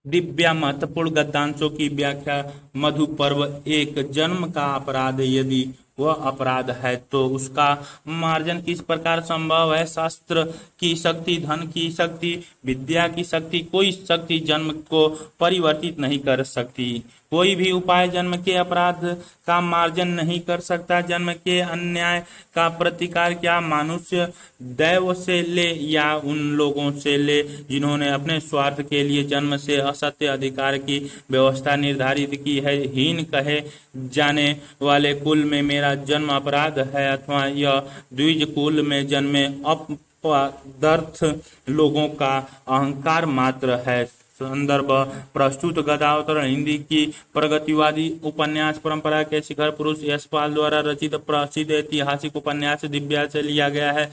दिव्या महत्वपूर्ण गद्यांशों की व्याख्या। मधु पर्व। एक, जन्म का अपराध। यदि वह अपराध है तो उसका मार्जन किस प्रकार संभव है? शास्त्र की शक्ति, धन की शक्ति, विद्या की शक्ति, कोई शक्ति जन्म को परिवर्तित नहीं कर सकती। कोई भी उपाय जन्म के अपराध का मार्जन नहीं कर सकता। जन्म के अन्याय का प्रतिकार क्या मनुष्य दैव से ले या उन लोगों से ले जिन्होंने अपने स्वार्थ के लिए जन्म से असत्य अधिकार की व्यवस्था निर्धारित की है? हीन कहे जाने वाले कुल में मेरा जन्म अपराध है, अथवा यह द्विज कुल में जन्मे अपदर्थ लोगों का अहंकार मात्र है? संदर्भ प्रस्तुत गदावतरण हिंदी की प्रगतिवादी उपन्यास परंपरा के शिखर पुरुष यशपाल द्वारा रचित प्रसिद्ध ऐतिहासिक उपन्यास दिव्या से लिया गया है।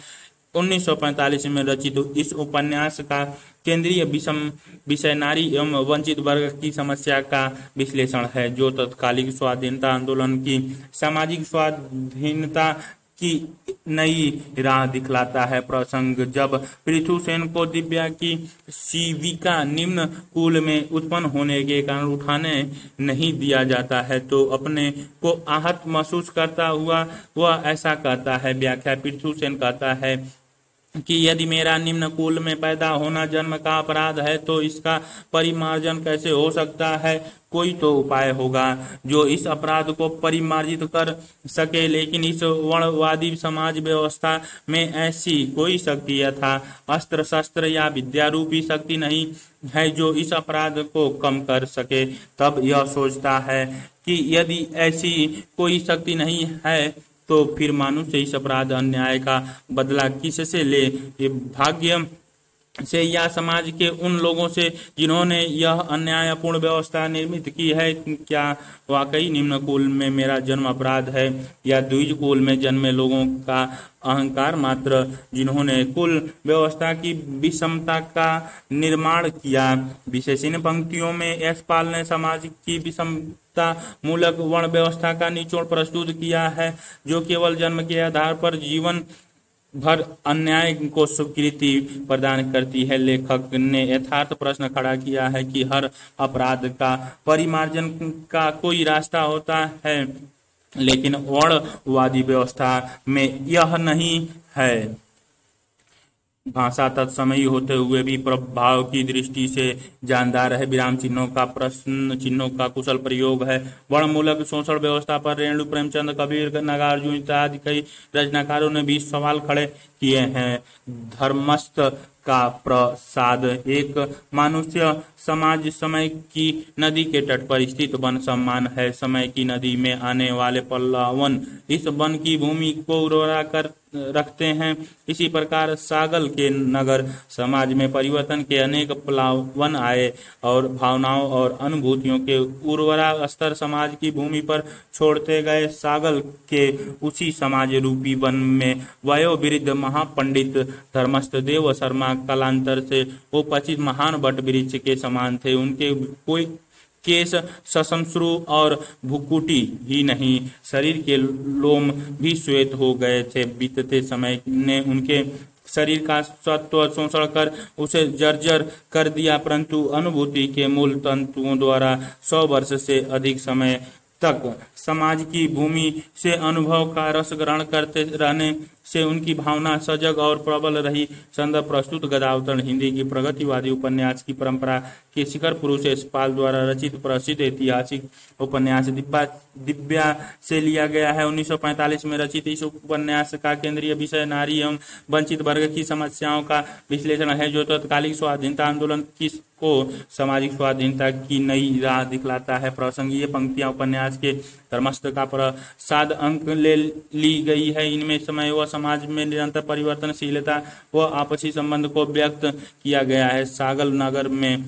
1945 में रचित इस उपन्यास का केंद्रीय विषय नारी एवं वंचित वर्ग की समस्या का विश्लेषण है, जो तत्कालिक स्वाधीनता आंदोलन की सामाजिक स्वाधीनता की नई राह दिखलाता है। प्रसंग: जब पृथुसेन को दिव्या की शिविका निम्न कुल में उत्पन्न होने के कारण उठाने नहीं दिया जाता है तो अपने को आहत महसूस करता हुआ वह ऐसा कहता है। व्याख्या: पृथुसेन कहता है कि यदि मेरा निम्न कुल में पैदा होना जन्म का अपराध है तो इसका परिमार्जन कैसे हो सकता है? कोई तो उपाय होगा जो इस अपराध को परिमार्जित कर सके, लेकिन इस वर्णवादी समाज व्यवस्था में ऐसी कोई शक्ति यथा अस्त्र शस्त्र या विद्या रूपी शक्ति नहीं है जो इस अपराध को कम कर सके। तब यह सोचता है कि यदि ऐसी कोई शक्ति नहीं है तो फिर मनुष्य इस अपराध अन्याय का बदला किससे ले? ये भाग्य से या समाज के उन लोगों से जिन्होंने यह अन्यायपूर्ण व्यवस्था निर्मित की है? क्या वाकई निम्न कुल में मेरा जन्म अपराध है या द्विज कुल में जन्मे लोगों का अहंकार मात्र, जिन्होंने कुल व्यवस्था की विषमता का निर्माण किया? विशेषण पंक्तियों में यशपाल ने समाज की विषमता मूलक वर्ण व्यवस्था का निचोड़ प्रस्तुत किया है, जो केवल जन्म के आधार पर जीवन भर अन्याय को स्वीकृति प्रदान करती है। लेखक ने यथार्थ प्रश्न खड़ा किया है कि हर अपराध का परिमार्जन का कोई रास्ता होता है, लेकिन वर्णवादी व्यवस्था में यह नहीं है। भाषा तत्समयी होते हुए भी प्रभाव की दृष्टि से जानदार है। विराम चिन्हों का, प्रश्न चिन्हों का कुशल प्रयोग है। वर्णमूलक शोषण व्यवस्था पर रेणु प्रेमचंद, कबीर, नागार्जुन इत्यादि कई रचनाकारों ने भी सवाल खड़े किए हैं। धर्मस्थ का प्रसाद: एक मनुष्य समाज समय की नदी के तट पर स्थित वन सम्मान है। समय की नदी में आने वाले प्लावन इस वन की भूमि को उर्वरा कर रखते हैं। इसी प्रकार सागल के नगर समाज में परिवर्तन के अनेक प्लावन आए और भावनाओं और अनुभूतियों के उर्वरा स्तर समाज की भूमि पर छोड़ते गए। सागल के उसी समाज रूपी वन में वयोवृद्ध महापंडित धर्मस्थ देव शर्मा कालांतर से उपस्थित महान वट वृक्ष के समान थे। उनके कोई केश सशंश्रु और भुकुटी ही नहीं, शरीर के लोम भी श्वेत हो गए थे। बीतते समय ने उनके शरीर का सत्व शोषण कर उसे जर्जर कर दिया, परंतु अनुभूति के मूल तंतुओं द्वारा 100 वर्ष से अधिक समय तक समाज की भूमि से अनुभव का रस ग्रहण करते रहने से उनकी भावना सजग और प्रबल रही। संदर्भ प्रस्तुत गदावतरण हिंदी की प्रगतिवादी उपन्यास की परंपरा के शिखर पुरुष यशपाल द्वारा रचित प्रसिद्ध ऐतिहासिक उपन्यास दिव्या से लिया गया है। 1945 में रचित इस उपन्यास का केंद्रीय विषय नारी एवं वंचित वर्ग की समस्याओं का विश्लेषण है, जो तत्कालिक स्वाधीनता आंदोलन को सामाजिक स्वाधीनता की नई राह दिखलाता है। प्रसंगीय पंक्तियां उपन्यास के धर्मस्थ का प्रसाद अंक ले ली गई है। इनमें समय व समाज में निरंतर परिवर्तनशीलता व आपसी संबंध को व्यक्त किया गया है। सागल नगर में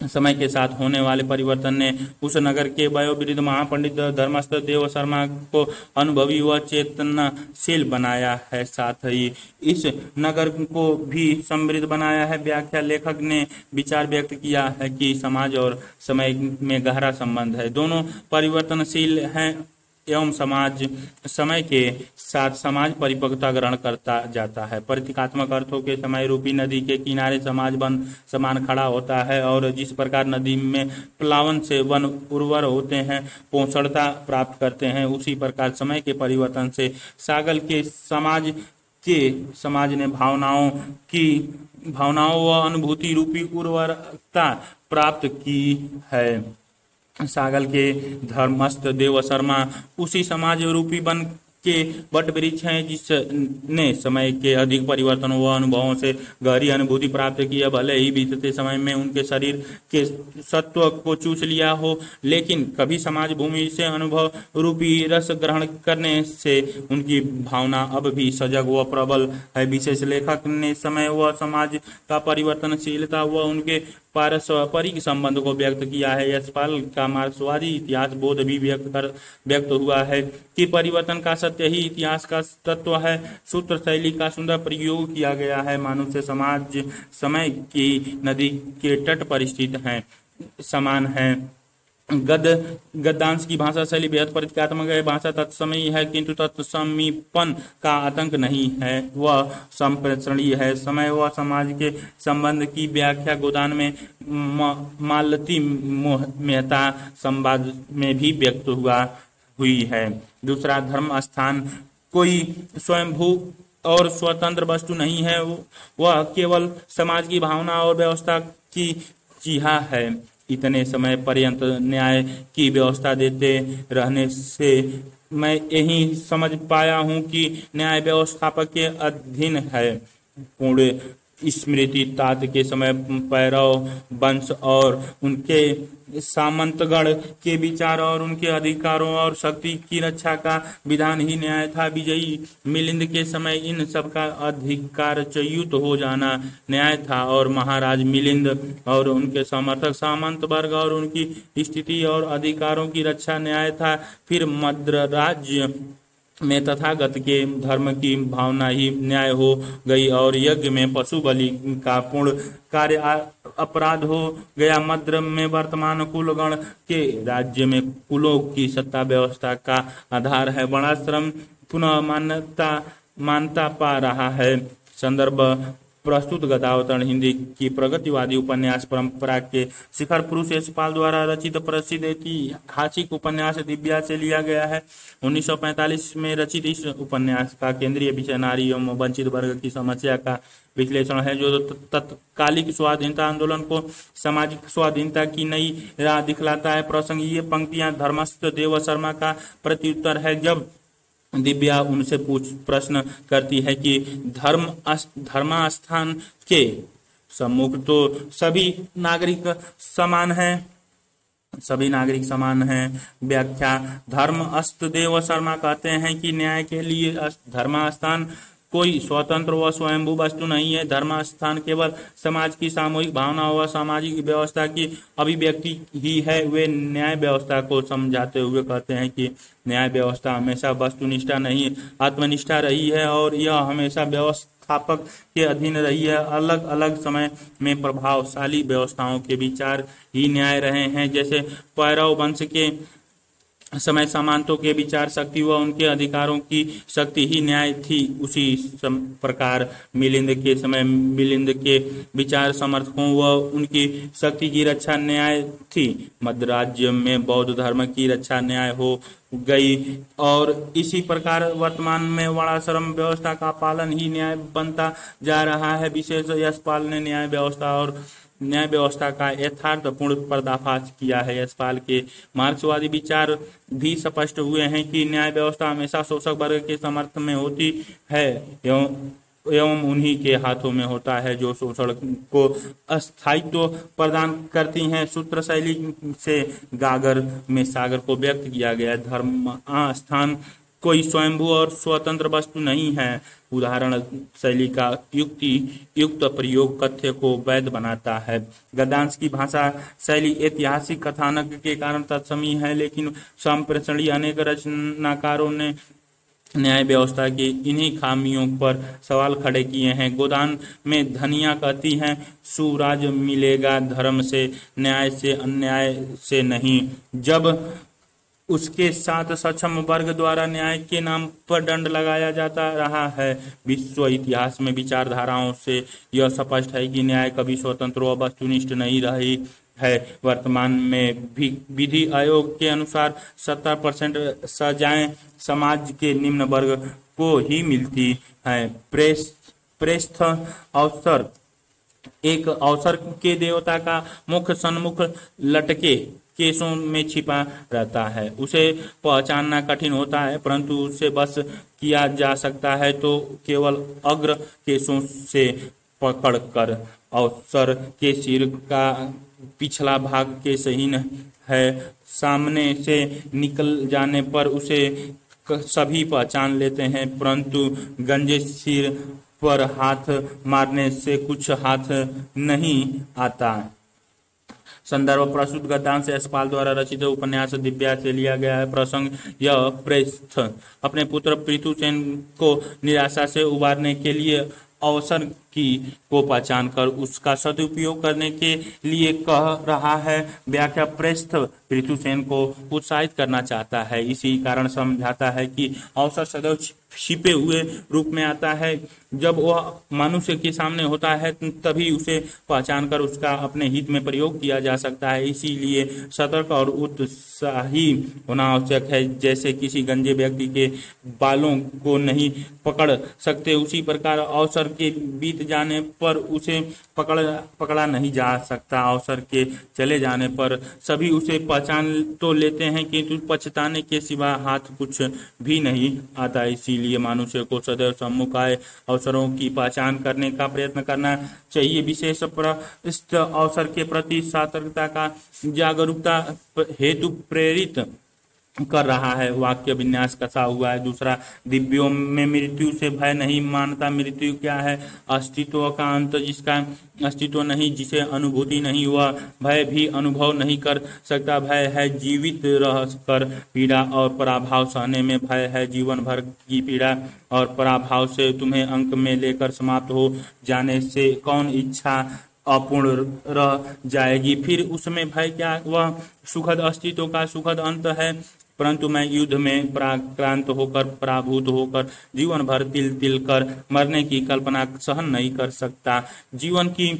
समय के साथ होने वाले परिवर्तन ने उस नगर के वयोवृद्ध महापंडित धर्मस्थ देव शर्मा को अनुभवी व चेतनाशील बनाया है, साथ ही इस नगर को भी समृद्ध बनाया है। व्याख्या: लेखक ने विचार व्यक्त किया है कि समाज और समय में गहरा संबंध है, दोनों परिवर्तनशील हैं एवं समाज समय के साथ समाज परिपक्वता ग्रहण करता जाता है। प्रतीकात्मक अर्थों के समय रूपी नदी के किनारे समाज वन समान खड़ा होता है और जिस प्रकार नदी में प्लावन से वन उर्वर होते हैं, पोषणता प्राप्त करते हैं, उसी प्रकार समय के परिवर्तन से सागल के समाज ने भावनाओं व अनुभूति रूपी उर्वरता प्राप्त की है। सागल के धर्मस्थ देव शर्मा उसी समाज रूपी वन के वट वृक्ष हैं जिसने समय के अधिक परिवर्तनों व अनुभवों से गहरी अनुभूति प्राप्त की है। भले ही बीतते समय में उनके शरीर के सत्व को चूस लिया हो, लेकिन कभी समाज भूमि से अनुभव रूपी रस ग्रहण करने से उनकी भावना अब भी सजग व प्रबल है। विशेष लेखक ने समय व समाज का परिवर्तनशीलता व उनके पारस्परिक संबंध को व्यक्त किया है। यशपाल का मार्क्सवादी इतिहास बोध भी व्यक्त हुआ है कि परिवर्तन का सत्य ही इतिहास का तत्व है। सूत्र शैली का सुंदर प्रयोग किया गया है। मनुष्य समाज समय की नदी के तट पर स्थित है, समान है। गद्यांश की भाषा शैली बेहद प्रतीकात्मक है। भाषा तत्समयी है किंतु तत्समीपन का आतंक नहीं है, वह संप्रेषणीय है। समय व समाज के संबंध की व्याख्या गोदान में मालती मेहता संवाद में भी व्यक्त हुई है। दूसरा, धर्म स्थान कोई स्वयंभू और स्वतंत्र वस्तु नहीं है, वह केवल समाज की भावना और व्यवस्था की चिहा है। इतने समय पर्यंत न्याय की व्यवस्था देते रहने से मैं यही समझ पाया हूँ कि न्याय व्यवस्थापक के अधीन है। पूर्ण स्मृति तात के समय पैरव वंश और उनके सामंतगण के विचार और उनके अधिकारों और शक्ति की रक्षा का विधान ही न्याय था। विजयी मिलिंद के समय इन सबका अधिकारच्युत हो जाना न्याय था और महाराज मिलिंद और उनके समर्थक सामंत वर्ग और उनकी स्थिति और अधिकारों की रक्षा न्याय था। फिर मद्र राज्य में तथागत के धर्म की भावना ही न्याय हो गई और यज्ञ में पशु बलि का पूर्ण कार्य अपराध हो गया। मद्र में वर्तमान कुलगण के राज्य में कुलों की सत्ता व्यवस्था का आधार है। वर्णाश्रम पुनः मान्यता पा रहा है। संदर्भ प्रस्तुत गदावतरण हिंदी की प्रगतिवादी उपन्यास परंपरा के शिखर पुरुष यशपाल द्वारा रचित प्रसिद्ध ऐतिहासिक उपन्यास दिव्या से लिया गया है। 1945 में रचित इस उपन्यास का केंद्रीय विषय नारी एवं वंचित वर्ग की समस्या का विश्लेषण है, जो तत्कालिक स्वाधीनता आंदोलन को सामाजिक स्वाधीनता की नई राह दिखलाता है। प्रसंग ये पंक्तियां धर्मस्थ देव शर्मा का प्रत्युत्तर है जब दिव्या उनसे प्रश्न करती है कि धर्मास्थान के सम्मुख तो सभी नागरिक समान हैं। व्याख्या, धर्मस्थ देव शर्मा कहते हैं कि न्याय के लिए धर्मास्थान कोई स्वतंत्र व स्वयंभू वस्तु नहीं है। धर्मस्थान केवल समाज की सामूहिक भावना व सामाजिक व्यवस्था की अभिव्यक्ति ही है। वे न्याय व्यवस्था को समझाते हुए कहते हैं कि न्याय व्यवस्था हमेशा वस्तुनिष्ठा नहीं आत्मनिष्ठा रही है और यह हमेशा व्यवस्थापक के अधीन रही है। अलग अलग समय में प्रभावशाली व्यवस्थाओं के विचार ही न्याय रहे हैं। जैसे पैरव वंश के समय सामंतों के विचार शक्ति व उनके अधिकारों की शक्ति ही न्याय थी, उसी प्रकार मिलिंद के समय मिलिंद के विचार समर्थकों व उनकी शक्ति की रक्षा न्याय थी। मध्य राज्य में बौद्ध धर्म की रक्षा न्याय हो गई और इसी प्रकार वर्तमान में वर्णाश्रम व्यवस्था का पालन ही न्याय बनता जा रहा है। विशेष यशपाल ने न्याय व्यवस्था का यथार्थपूर्ण पर्दाफाश किया है। यशपाल के मार्क्सवादी विचार भी स्पष्ट हुए हैं कि न्याय व्यवस्था हमेशा शोषक वर्ग के समर्थन में होती है एवं उन्हीं के हाथों में होता है जो शोषण को अस्थायित्व प्रदान करती हैं। सूत्र शैली से गागर में सागर को व्यक्त किया गया। धर्म स्थान कोई स्वयंभू और स्वतंत्र वस्तु नहीं है। उदाहरण शैली का युक्त प्रयोग कथ्य को वैध बनाता है। गद्यांश की भाषा शैली ऐतिहासिक कथानक के कारण तत्समी है, लेकिन संप्रेषणीय अनेक रचनाकारों ने न्याय व्यवस्था की इन्हीं खामियों पर सवाल खड़े किए हैं। गोदान में धनिया कहती हैं, सुराज मिलेगा धर्म से, न्याय से, अन्याय से नहीं। जब उसके साथ सक्षम वर्ग द्वारा न्याय के नाम पर दंड लगाया जाता रहा है। विश्व इतिहास में विचारधाराओं से यह स्पष्ट है कि न्याय कभी स्वतंत्र व वस्तुनिष्ठ नहीं रही है। वर्तमान में भी विधि आयोग के अनुसार 70% सजाएं समाज के निम्न वर्ग को ही मिलती हैं। प्रेस्थ अवसर एक अवसर के देवता का मुख सन्मुख लटके केसों में छिपा रहता है। उसे पहचानना कठिन होता है, परंतु उसे बस किया जा सकता है तो केवल अग्र केसों से पकड़कर। अवसर के सिर का पिछला भाग केसहीन है। सामने से निकल जाने पर उसे सभी पहचान लेते हैं, परंतु गंजे सिर पर हाथ मारने से कुछ हाथ नहीं आता। संदर्भ प्रस्तुत गद्यांश यशपाल द्वारा रचित उपन्यास दिव्या से लिया गया है। प्रसंग यह प्रेस्थ अपने पुत्र पृथुसेन को निराशा से उबारने के लिए अवसर को पहचान कर उसका सदुपयोग करने के लिए कह रहा है। व्याख्या प्रेस्थ पृथुसेन को उत्साहित करना चाहता है, इसी कारण समझाता है कि अवसर सदैव छिपे हुए रूप में आता है। जब वह मनुष्य के सामने होता है तभी उसे पहचान कर उसका अपने हित में प्रयोग किया जा सकता है। इसीलिए सतर्क और उत्साही होना आवश्यक है। जैसे किसी गंजे व्यक्ति के बालों को नहीं पकड़ सकते, उसी प्रकार अवसर के बीत जाने पर उसे पकड़ा नहीं जा सकता। अवसर के चले जाने पर सभी उसे पहचान तो लेते हैं, किंतु पछताने के सिवा हाथ कुछ भी नहीं आता। इसीलिए मनुष्य को सदैव सम्मुख आए अवसरों की पहचान करने का प्रयत्न करना चाहिए। विशेष इस अवसर के प्रति सतर्कता का जागरूकता हेतु प्रेरित कर रहा है। वाक्य विन्यास कसा हुआ है। दूसरा, दिव्यों में मृत्यु से भय नहीं मानता। मृत्यु क्या है? अस्तित्व का अंत, जिसका अस्तित्व नहीं, जिसे अनुभूति नहीं, वह भय भी अनुभव नहीं कर सकता। भय है जीवित रह कर पीड़ा और पराभव सहने में। भय है जीवन भर की पीड़ा और पराभव से तुम्हें अंक में लेकर समाप्त हो जाने से कौन इच्छा अपूर्ण रह जाएगी। फिर उसमें भय क्या? वह सुखद अस्तित्व का सुखद अंत है। परंतु मैं युद्ध में पराक्रांत होकर, पराभूत होकर जीवन भर तिल तिल कर मरने की कल्पना सहन नहीं कर सकता। जीवन की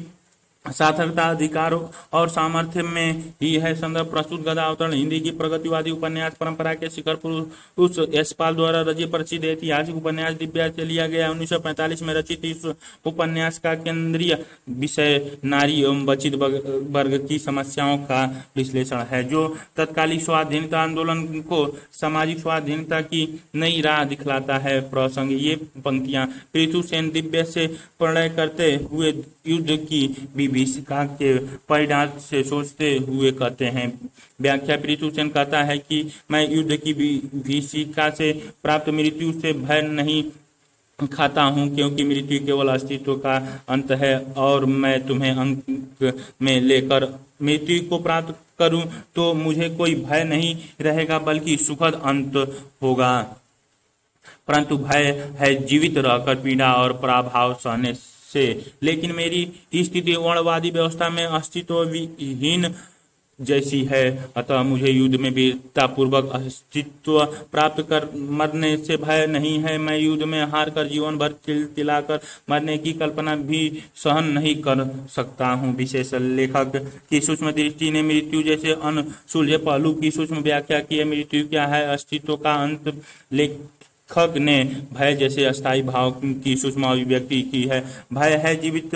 सार्थकता अधिकार और सामर्थ्य में ही है। संदर्भ प्रस्तुत गदा अवतरण हिंदी की प्रगतिवादी उपन्यास परंपरा के शिखर पुरुष यशपाल द्वारा रचित प्रसिद्ध ऐतिहासिक उपन्यास दिव्या से लिया गया। 1945 में रचित इस उपन्यास का केंद्रीय विषय नारी एवं वंचित वर्ग की समस्याओं का विश्लेषण है, जो तत्कालीन स्वाधीनता आंदोलन को सामाजिक स्वाधीनता की नई राह दिखलाता है। प्रसंग ये पंक्तियां पृथुसेन दिव्या से प्रणय करते हुए युद्ध की विभीषिका के परिणाम से सोचते हुए कहते हैं। व्याख्या पृथुसेन कहता है कि मैं युद्ध की विभीषिका से प्राप्त मृत्यु से भय नहीं खाता हूँ, क्योंकि मृत्यु केवल अस्तित्व का अंत है और मैं तुम्हें अंक में लेकर मृत्यु को प्राप्त करूं तो मुझे कोई भय नहीं रहेगा, बल्कि सुखद अंत होगा। परंतु भय है जीवित रहकर पीड़ा और पराभव सहने से। लेकिन मेरी स्थिति वर्णवादी व्यवस्था में अस्तित्वहीन जैसी है, अतः मुझे युद्ध में वीरता पूर्वक अस्तित्व प्राप्त कर मरने से भय नहीं है। मैं युद्ध में हार कर जीवन भर तिलाकर मरने की कल्पना भी सहन नहीं कर सकता हूँ। विशेष लेखक की सूक्ष्म दृष्टि ने मृत्यु जैसे अनसुलझे पहलू की सूक्ष्म व्याख्या की है। मृत्यु क्या है? अस्तित्व का अंत। लेखक ने भय जैसे अस्थायी भाव की सूक्ष्म अभिव्यक्ति की है। भय है जीवित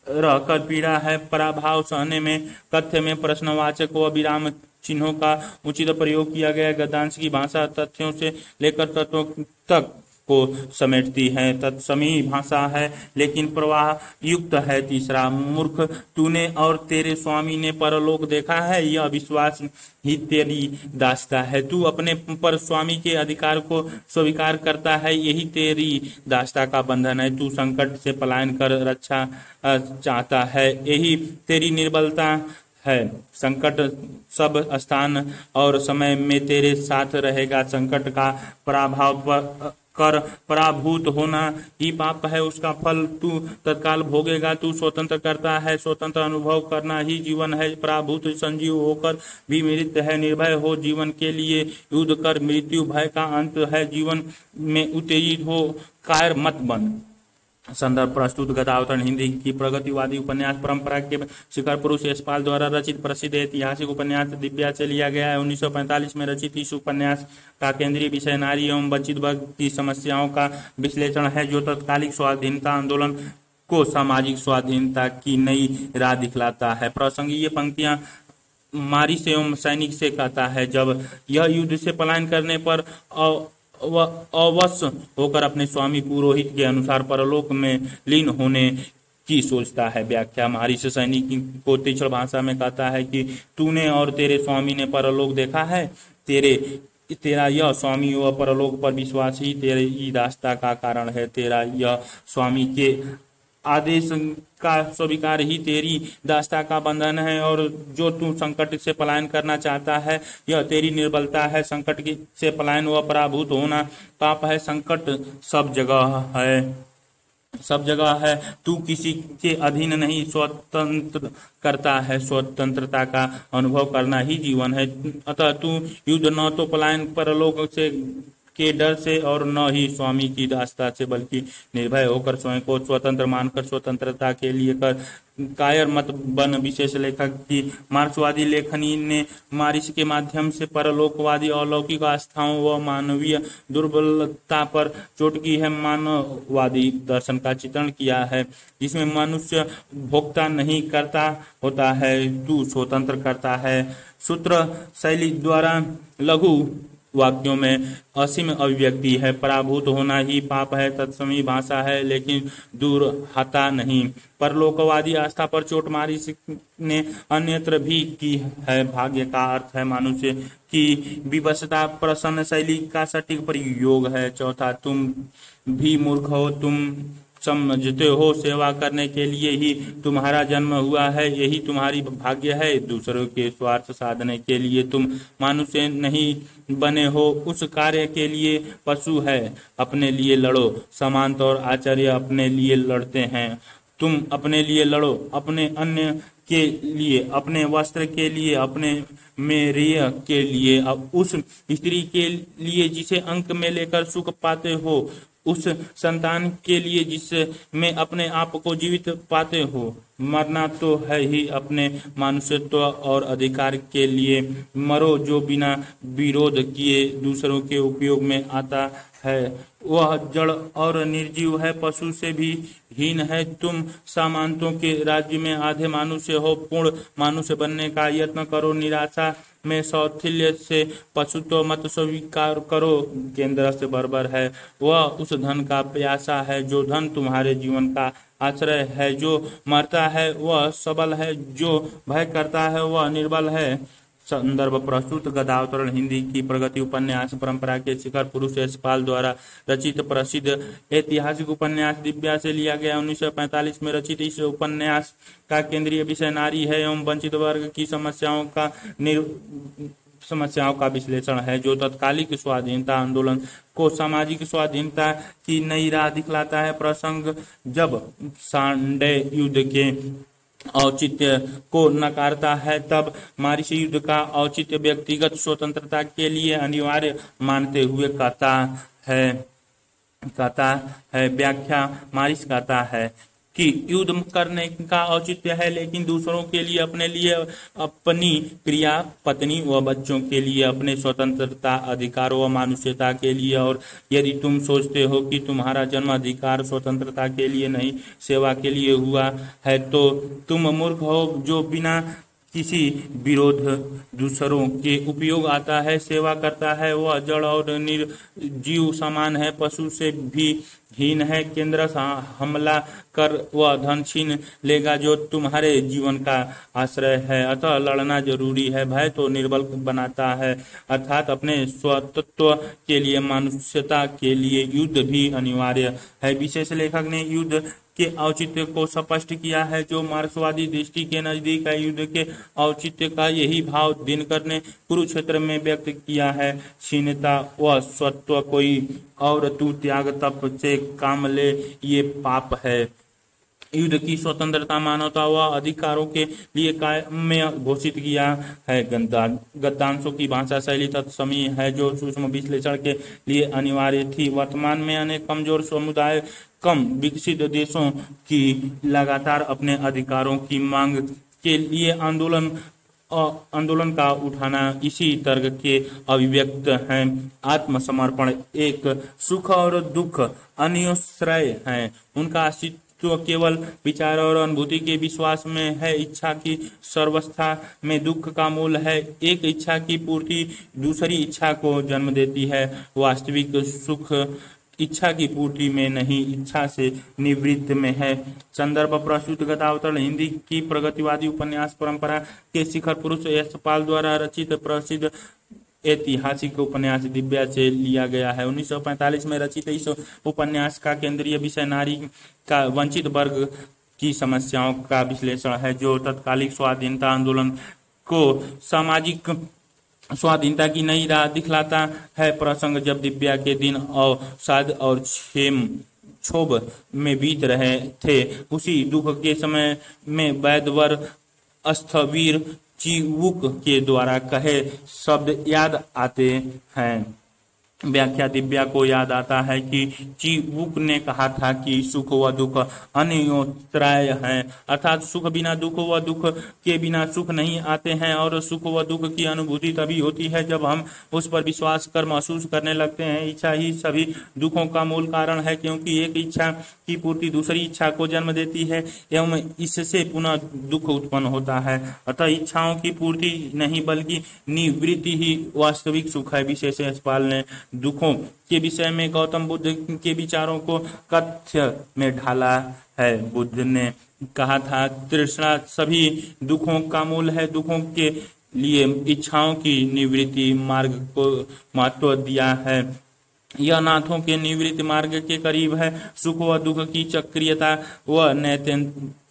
रहकर पीड़ा है पराभव सहने में। कथ्य में प्रश्नवाचक व विराम चिन्हों का उचित प्रयोग किया गया। गद्यांश की भाषा तथ्यों से लेकर तत्वों तक को समेटती है। तत्समी भाषा है लेकिन प्रवाह युक्त है। तीसरा, मूर्ख तूने और तेरे स्वामी ने परलोक देखा है, यह विश्वास ही तेरी दास्ता है। तू अपने पर स्वामी के अधिकार को स्वीकार करता है, यही तेरी दास्ता का बंधन है। तू संकट से पलायन कर रक्षा चाहता है, यही तेरी निर्बलता है। संकट सब स्थान और समय में तेरे साथ रहेगा। संकट का कर पराभूत होना ही पाप है, उसका फल तू तत्काल भोगेगा। तू स्वतंत्र करता है, स्वतंत्र अनुभव करना ही जीवन है। पराभूत संजीव होकर भी मृत है, निर्भय हो जीवन के लिए युद्ध कर, मृत्यु भय का अंत है। जीवन में उत्तेजित हो, कायर मत बन। संदर्भ प्रस्तुत गदावतरण हिंदी की प्रगतिवादी उपन्यास परंपरा के शिखर पुरुष यशपाल द्वारा रचित प्रसिद्ध ऐतिहासिक उपन्यास दिव्या से लिया गया है। 1945 में रचित इस उपन्यास का केंद्रीय विषय नारी एवं वंचित वर्ग की समस्याओं का विश्लेषण है, जो तत्कालिक स्वाधीनता आंदोलन को सामाजिक स्वाधीनता की नई राह दिखलाता है। प्रसंग ये पंक्तियां मारी से एवं सैनिक से कहता है, जब यह युद्ध से पलायन करने पर वह अवश होकर अपने स्वामी पुरोहित के अनुसार परलोक में लीन होने की सोचता है। व्याख्या महर्षि सैनिक को तीक्ष्ण भाषा में कहता है कि तूने और तेरे स्वामी ने परलोक देखा है। तेरा यह स्वामी व परलोक पर विश्वास ही तेरी दास्ता का कारण है। तेरा यह स्वामी के आदेश का स्वीकार ही तेरी दास्ता का बंधन है, और जो तू संकट से पलायन करना चाहता है यह तेरी निर्बलता है। संकट से पलायन व पराभूत होना पाप है। संकट सब जगह है। तू किसी के अधीन नहीं, स्वतंत्र करता है। स्वतंत्रता का अनुभव करना ही जीवन है। अतः तू युद्ध न तो पलायन परलोक से के डर से और न ही स्वामी की दास्ता से, बल्कि निर्भय होकर स्वयं को स्वतंत्र मानकर स्वतंत्रता के लिए कर कायर मत बन। विशेष लेखक की मार्क्सवादी लेखनी ने मारिस के माध्यम से परलोकवादी अलौकिक आस्थाओं व मानवीय दुर्बलता पर चोट की है। मानववादी दर्शन का चित्रण किया है, जिसमें मनुष्य भोक्ता नहीं करता होता है, तू स्वतंत्र करता है। सूत्र शैली द्वारा लघु वाक्यों में असीम अभिव्यक्ति है। पराभूत होना ही पाप है, तत्समी भाषा है, लेकिन दूर हता नहीं। परलोकवादी आस्था पर चोट मारी ने अन्यत्र भी की है। भाग्य का अर्थ है मनुष्य की विवशता। प्रसन्न शैली का सटीक प्रयोग है। चौथा, तुम भी मूर्ख हो, तुम समझते हो सेवा करने के लिए ही तुम्हारा जन्म हुआ है, यही तुम्हारी भाग्य है। दूसरों के स्वार्थ साधने के लिए तुम मनुष्य नहीं बने हो, उस कार्य के लिए पशु है। अपने लिए लड़ो। समांत और आचार्य अपने लिए लड़ते हैं। तुम अपने लिए लड़ो, अपने अन्य के लिए, अपने वस्त्र के लिए, अपने मेरिय के लिए, अब उस स्त्री के लिए जिसे अंक में लेकर सुख पाते हो, उस संतान के लिए जिसमें अपने आप को जीवित पाते हो। मरना तो है ही, अपने मनुष्यत्व और अधिकार के लिए मरो, जो बिना विरोध किए दूसरों के उपयोग में आता है। वह जड़ और निर्जीव है, पशु से भी हीन है। तुम सामंतों के राज्य में आधे मनुष्य हो, पूर्ण मनुष्य बनने का यत्न करो। निराशा में सौथिल्य से पशुत्व मत स्वीकार करो। केंद्र से बर्बर है, वह उस धन का प्यासा है जो धन तुम्हारे जीवन का आश्रय है। जो मरता है वह सबल है, जो भय करता है वह निर्बल है। संदर्भ प्रस्तुत गदावतरण हिंदी की प्रगति उपन्यास परंपरा के शिखर पुरुष यशपाल द्वारा रचित प्रसिद्ध ऐतिहासिक उपन्यास दिव्या से लिया गया। 1945 में रचित इस उपन्यास का केंद्रीय विषय नारी है एवं वंचित वर्ग की समस्याओं का विश्लेषण है, जो तत्कालिक स्वाधीनता आंदोलन को सामाजिक स्वाधीनता की नई राह दिखलाता है। प्रसंग जब सांडे युद्ध के औचित्य को नकारता है, तब महर्षि युद्ध का औचित्य व्यक्तिगत स्वतंत्रता के लिए अनिवार्य मानते हुए कहता है। व्याख्या महर्षि कहता है कि युद्ध करने का औचित्य है, लेकिन दूसरों के लिए, अपने लिए, अपनी प्रिया पत्नी व बच्चों के लिए, अपने स्वतंत्रता, अधिकार व मानुष्यता के लिए। और यदि तुम सोचते हो कि तुम्हारा जन्म अधिकार स्वतंत्रता के लिए नहीं, सेवा के लिए हुआ है, तो तुम मूर्ख हो, जो बिना किसी विरोध दूसरों के उपयोग आता है, सेवा करता है। वह जड़ और निर्जीव समान है, पशु से भी हीन है। केंद्र हमला कर वह धन छीन लेगा जो तुम्हारे जीवन का आश्रय है। अतः लड़ना जरूरी है। भय तो निर्बल बनाता है, अर्थात अपने स्वतंत्र के लिए, मनुष्यता के लिए युद्ध भी अनिवार्य है। विशेष लेखक ने युद्ध के औचित्य को स्पष्ट किया है, जो मार्क्सवादी दृष्टि के नजदीक है। युद्ध के औचित्य का यही भाव दिनकर ने कुरुक्षेत्र में व्यक्त किया है। क्षीणता व स्वत्व कोई और तू त्याग तप से काम ले, ये पाप है। युद्ध की स्वतंत्रता मानवता व अधिकारों के लिए कायम घोषित किया है। गद्यांशों की भाषा शैली तत्समी है, जो सूक्ष्म विश्लेषण के लिए अनिवार्य थी। वर्तमान में अनेक कमजोर समुदाय कम विकसित देशों की लगातार अपने अधिकारों की मांग के लिए आंदोलन का उठाना इसी तर्क के अभिव्यक्त है। आत्मसमर्पण एक सुख और दुख अन्योश्रय है। उनका तो केवल विचार और अनुभूति के विश्वास में है। इच्छा की सर्वस्था में दुख का मूल है। एक इच्छा की पूर्ति दूसरी इच्छा को जन्म देती है। वास्तविक सुख इच्छा की पूर्ति में नहीं, इच्छा से निवृत्त में है। संदर्भ प्रस्तुत गदावतरण हिंदी की प्रगतिवादी उपन्यास परंपरा के शिखर पुरुष यशपाल द्वारा रचित प्रसिद्ध ऐतिहासिक उपन्यास दिव्या से लिया गया है। 1945 में रचित इस उपन्यास का केंद्रीय विषय नारी का वंचित वर्ग की समस्याओं का विश्लेषण है, जो तत्कालिक स्वाधीनता आंदोलन को सामाजिक स्वाधीनता की नई राह दिखलाता है। प्रसंग जब दिव्या के दिन अवसाद और क्षोभ में बीत रहे थे, उसी दुख के समय में वैद्यवर स्थविर चिवुक के द्वारा कहे शब्द याद आते हैं। व्याख्या दिव्या को याद आता है कि चिवुक ने कहा था कि सुख व दुख अन्योत्राय है, अर्थात सुख बिना दुख व दुख के बिना सुख नहीं आते हैं। और सुख व दुख की अनुभूति तभी होती है जब हम उस पर विश्वास कर महसूस करने लगते हैं। इच्छा ही सभी दुखों का मूल कारण है, क्योंकि एक इच्छा की पूर्ति दूसरी इच्छा को जन्म देती है एवं इससे पुनः दुख उत्पन्न होता है। अतः इच्छाओं की पूर्ति नहीं बल्कि निवृत्ति ही वास्तविक सुख है। विशेष यशपाल ने दुखों के विषय में गौतम बुद्ध के विचारों को कथ्य में ढाला है। बुद्ध ने कहा था, तृष्णा सभी दुखों का मूल है। दुखों के लिए इच्छाओं की निवृत्ति मार्ग को महत्व दिया है। यह नाथों के निवृत्ति मार्ग के करीब है। सुख व दुख की चक्रियता व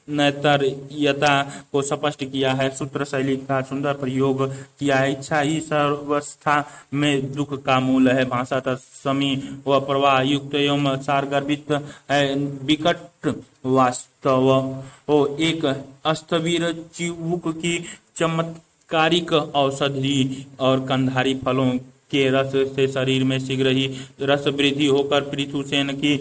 नैतर्यता को स्पष्ट किया है। सूत्र शैली का सुंदर प्रयोग किया है। इच्छा ही सर्वस्था में दुख का मूल है। भाषा तत्समी व प्रवाह युक्त एवं सारगर्भित है। विकट वास्तव ओ एक स्थविर चिवुक की चमत्कारिक औषधि और कंधारी फलों के रस से शरीर में शीघ्र ही रस वृद्धि होकर पृथुसेन की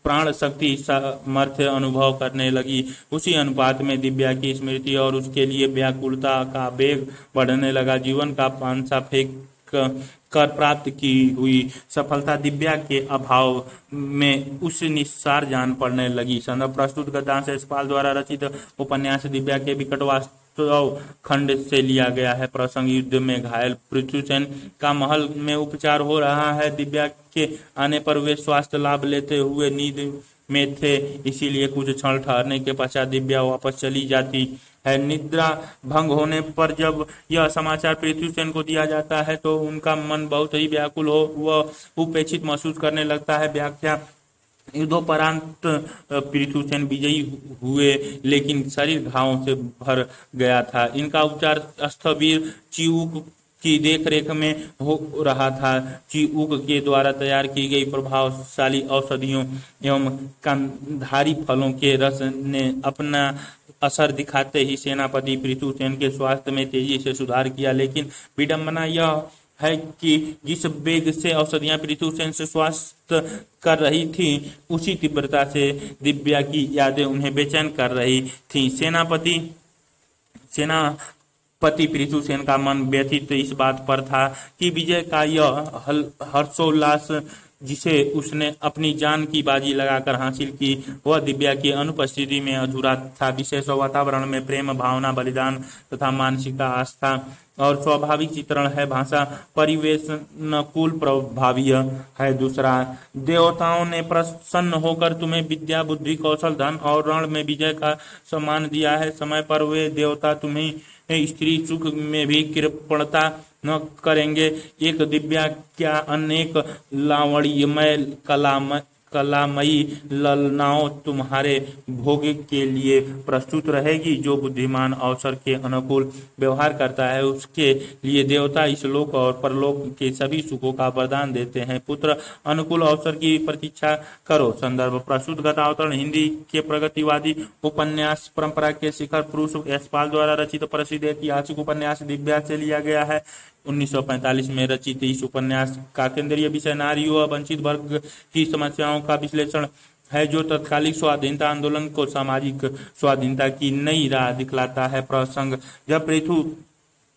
प्राण शक्ति सामर्थ्य अनुभव करने लगी। उसी अनुपात में दिव्या की स्मृति और उसके लिए व्याकुलता का वेग बढ़ने लगा। जीवन का पांसा फेंक कर प्राप्त की हुई सफलता दिव्या के अभाव में उस निस्सार जान पड़ने लगी। संदर्भ प्रस्तुत गद्यांश यशपाल द्वारा रचित उपन्यास दिव्या के विकट वास्तव खंड से लिया गया है। प्रसंग युद्ध में घायल पृथुसेन का महल में उपचार हो रहा है। दिव्या के आने पर वे स्वास्थ्य लाभ लेते हुए नींद में थे, इसीलिए कुछ क्षण ठहरने के पश्चात दिव्या वापस चली जाती है। निद्रा भंग होने पर जब यह समाचार पृथुसेन को दिया जाता है तो उनका मन बहुत ही व्याकुल हो व उपेक्षित महसूस करने लगता है। व्याख्या युद्धोपरांत पृथुसेन विजयी हुए, लेकिन शरीर घावों से भर गया था। इनका उपचार स्थविर चिवुक की देखरेख में हो रहा था। चिवुक के द्वारा तैयार की गई प्रभावशाली औषधियों एवं कंधारी फलों के रस ने अपना असर दिखाते ही सेनापति पृथुसेन के स्वास्थ्य में तेजी से सुधार किया। लेकिन विडंबना यह है कि जिस वेग से औषधियां पृथुसेन से स्वास्थ्य कर रही थी, उसी तीव्रता से दिव्या की यादें उन्हें बेचैन कर रही थी। सेनापति पृथुसेन का मन व्यथित इस बात पर था कि विजय का यह हर्षोल्लास जिसे उसने अपनी जान की बाजी लगाकर हासिल की, वह दिव्या की अनुपस्थिति में अधूरा था। विशेष वातावरण में प्रेम भावना, बलिदान तथा मानसिक आस्था और स्वाभाविक चित्रण है। भाषा परिवेश अनुकूल प्रभावी है। दूसरा, देवताओं ने प्रसन्न होकर तुम्हें विद्या, बुद्धि, कौशल, धन और रण में विजय का सम्मान दिया है। समय पर वे देवता तुम्हें स्त्री सुख में भी कृपणता न करेंगे। एक दिव्या क्या अनेक लावण्यमय कलामयी ललनाओं तुम्हारे भोग के लिए प्रस्तुत रहेगी। जो बुद्धिमान अवसर के अनुकूल व्यवहार करता है उसके लिए देवता इस लोक और परलोक के सभी सुखों का वरदान देते हैं। पुत्र, अनुकूल अवसर की प्रतीक्षा करो। संदर्भ प्रस्तुत गतावतरण हिंदी के प्रगतिवादी उपन्यास परंपरा के शिखर पुरुष यशपाल द्वारा रचित प्रसिद्ध ऐतिहासिक उपन्यास दिव्या से लिया गया है। 1945 में रचित इस उपन्यास का केंद्रीय विषय नारी व वंचित वर्ग की समस्याओं का विश्लेषण है, जो तत्कालिक स्वाधीनता आंदोलन को सामाजिक स्वाधीनता की नई राह दिखलाता है। प्रसंग, जब पृथु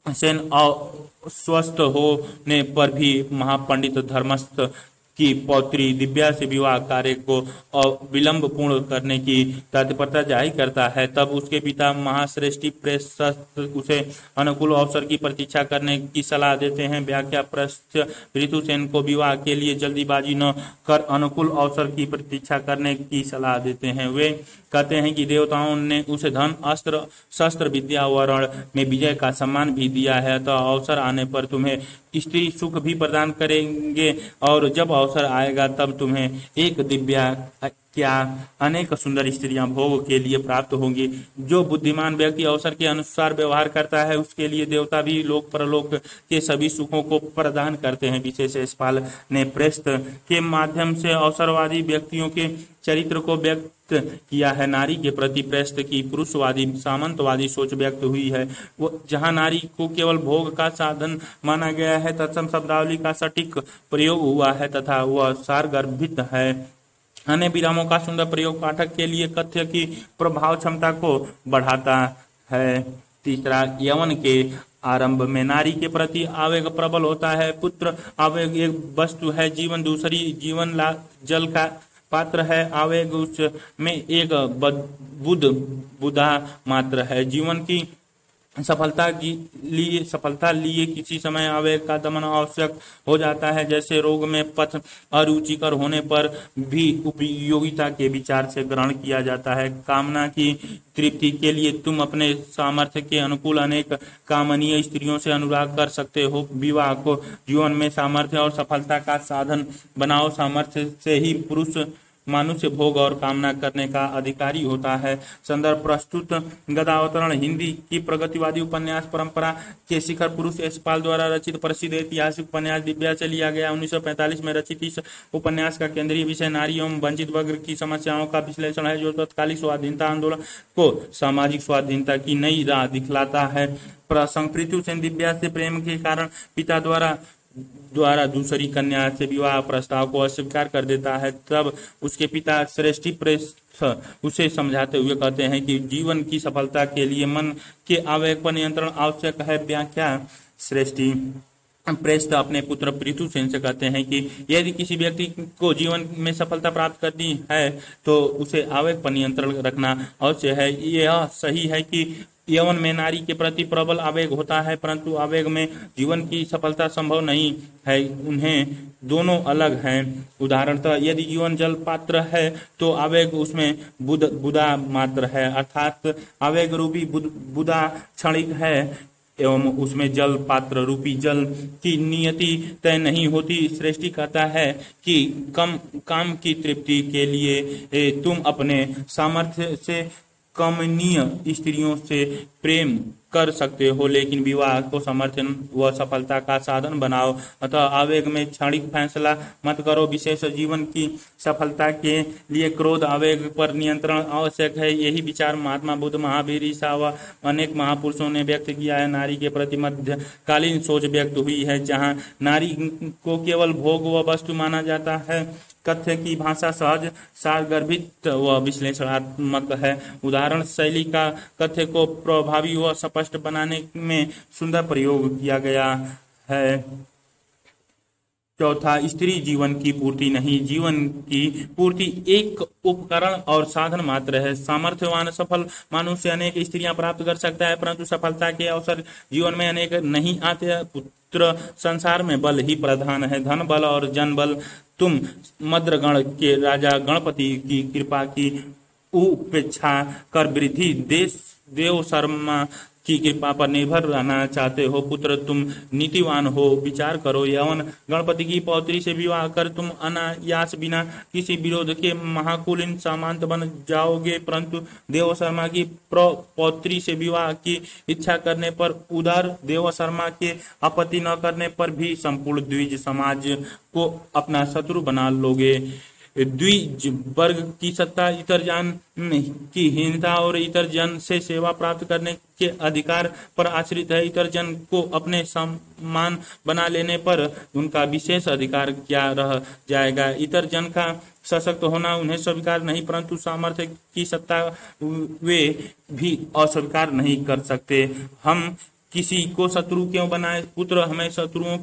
सेन अस्वस्थ होने पर भी महापंडित धर्मस्थ की पौत्री दिव्या से विवाह कार्य को अविलंब पूर्ण करने की तत्परता जाहिर करता है, तब उसके पिता महाश्रेष्ठी प्रशस्त उसे अनुकूल अवसर की प्रतीक्षा करने की सलाह देते हैं। व्याख्या प्रस्थ ऋतुसेन को विवाह के लिए जल्दीबाजी न कर अनुकूल अवसर की प्रतीक्षा करने की सलाह देते हैं। वे कहते हैं कि देवताओं ने उसे धन, अस्त्र, शस्त्र, विद्या व रण में विजय का सम्मान भी दिया है, तो अवसर आने पर तुम्हें स्त्री सुख भी प्रदान करेंगे और जब अवसर आएगा तब तुम्हें एक दिव्या क्या अनेक सुंदर स्त्रियां भोग के लिए प्राप्त होंगी। जो बुद्धिमान व्यक्ति अवसर के अनुसार व्यवहार करता है उसके लिए देवता भी लोक परलोक के सभी सुखों को प्रदान करते हैं। विशेष यशपाल ने प्रेस्त के माध्यम से अवसरवादी व्यक्तियों के चरित्र को व्यक्त किया है। नारी के प्रति प्रेस्त की पुरुषवादी सामंतवादी सोच व्यक्त हुई है। वो जहां नारी को केवल भोग का साधन माना गया है, तत्सम शब्दावली का सटीक प्रयोग हुआ है तथा वह सारगर्भित है। अन्य विरामों का सुंदर प्रयोग पाठक के लिए कथ्य की प्रभाव क्षमता को बढ़ाता है। तीसरा, यवन के आरंभ में नारी के प्रति आवेग प्रबल होता है। पुत्र आवेग एक वस्तु है, जीवन दूसरी, जीवन जल का पात्र है। आवेग उसमें एक बुधा मात्र है। जीवन की सफलता लिए किसी समय आवेग का दमन आवश्यक हो जाता है। जैसे रोग में पथ अरुचिकर होने पर भी उपयोगिता के विचार से ग्रहण किया जाता है। कामना की तृप्ति के लिए तुम अपने सामर्थ्य के अनुकूल अनेक कामनीय स्त्रियों से अनुराग कर सकते हो। विवाह को जीवन में सामर्थ्य और सफलता का साधन बनाओ। सामर्थ्य से ही पुरुष मनुष्य भोग और कामना करने का अधिकारी होता है। संदर्भ प्रस्तुत गदावतरण हिंदी की प्रगतिवादी उपन्यास परंपरा के शिखर पुरुष यशपाल द्वारा रचित प्रसिद्ध ऐतिहासिक उपन्यास दिव्या से लिया गया। 1945 में रचित इस उपन्यास का केंद्रीय विषय नारी एवं वंचित वर्ग की समस्याओं का विश्लेषण है, जो तत्कालिक स्वाधीनता आंदोलन को सामाजिक स्वाधीनता की नई राह दिखलाता है। प्रसंग, पृथु सेन दिव्या से प्रेम के कारण पिता द्वारा दूसरी कन्या से विवाह प्रस्ताव को अस्वीकार कर देता है। तब उसके पिता श्रेष्ठी प्रेस्थ उसे समझाते हुए कहते हैं कि जीवन की सफलता के लिए मन के आवेग पर नियंत्रण आवश्यक है। व्याख्या, श्रेष्ठी प्रेस्थ अपने पुत्र पृथु सेन से कहते हैं कि यदि किसी व्यक्ति को जीवन में सफलता प्राप्त करनी है तो उसे आवेग पर नियंत्रण रखना अवश्य है। यह सही है कि यवन में नारी के प्रति प्रबल आवेग होता है, परंतु आवेग में जीवन की सफलता संभव नहीं है। उन्हें दोनों अलग हैं। उदाहरणतः यदि जीवन जल पात्र है तो आवेग उसमें बुधा मात्र है, अर्थात आवेग रूपी बुधा क्षणिक है एवं उसमें जल पात्र रूपी जल की नियति तय नहीं होती। श्रेष्ठी कहता है कि काम की तृप्ति के लिए तुम अपने सामर्थ्य से कमनीय स्त्रियों से प्रेम कर सकते हो, लेकिन विवाह को समर्थन व सफलता का साधन बनाओ। अतः आवेग में क्षणिक फैसला मत करो। विशेष जीवन की सफलता के लिए क्रोध आवेग पर नियंत्रण आवश्यक है। यही विचार महात्मा बुद्ध, महावीर, ईसा व अनेक महापुरुषों ने व्यक्त किया है। नारी के प्रति मध्यकालीन सोच व्यक्त हुई है, जहाँ नारी को केवल भोग व वस्तु माना जाता है। कथ्य की भाषा सहज, सारगर्भित व विश्लेषणात्मक है। उदाहरण शैली का कथ्य को प्रभावी व स्पष्ट बनाने में सुंदर प्रयोग किया गया है। चौथा, स्त्री जीवन की पूर्ति नहीं, जीवन की पूर्ति एक उपकरण और साधन मात्र है। सामर्थ्यवान सफल मनुष्य अनेक स्त्रियां प्राप्त कर सकता है, परंतु सफलता के अवसर जीवन में अनेक नहीं आते। पुत्र संसार में बल ही प्रधान है, धन बल और जन बल। तुम मद्रगण के राजा गणपति की कृपा की उपेक्षा कर वृद्धि देव शर्मा की कृपा पर निर्भर रहना चाहते हो पुत्र, तुम नीतिवान हो, विचार करो। यवन गणपति की पौत्री से विवाह कर तुम अनायास बिना किसी विरोध के महाकुलीन सामंत बन जाओगे, परंतु देव शर्मा की पौत्री से विवाह की इच्छा करने पर, उधर देव शर्मा के आपत्ति न करने पर भी संपूर्ण द्विज समाज को अपना शत्रु बना लोगे। द्विज वर्ग की सत्ता इतर जन की हीनता और इतर जन से सेवा प्राप्त करने के अधिकार पर आश्रित है। इतर जन को अपने समान बना लेने पर उनका विशेष अधिकार क्या रह जाएगा। इतर जन का सशक्त होना उन्हें स्वीकार नहीं, परंतु सामर्थ्य की सत्ता वे भी अस्वीकार नहीं कर सकते। हम किसी को शत्रु क्यों बनाए पुत्र, हमें शत्रुओं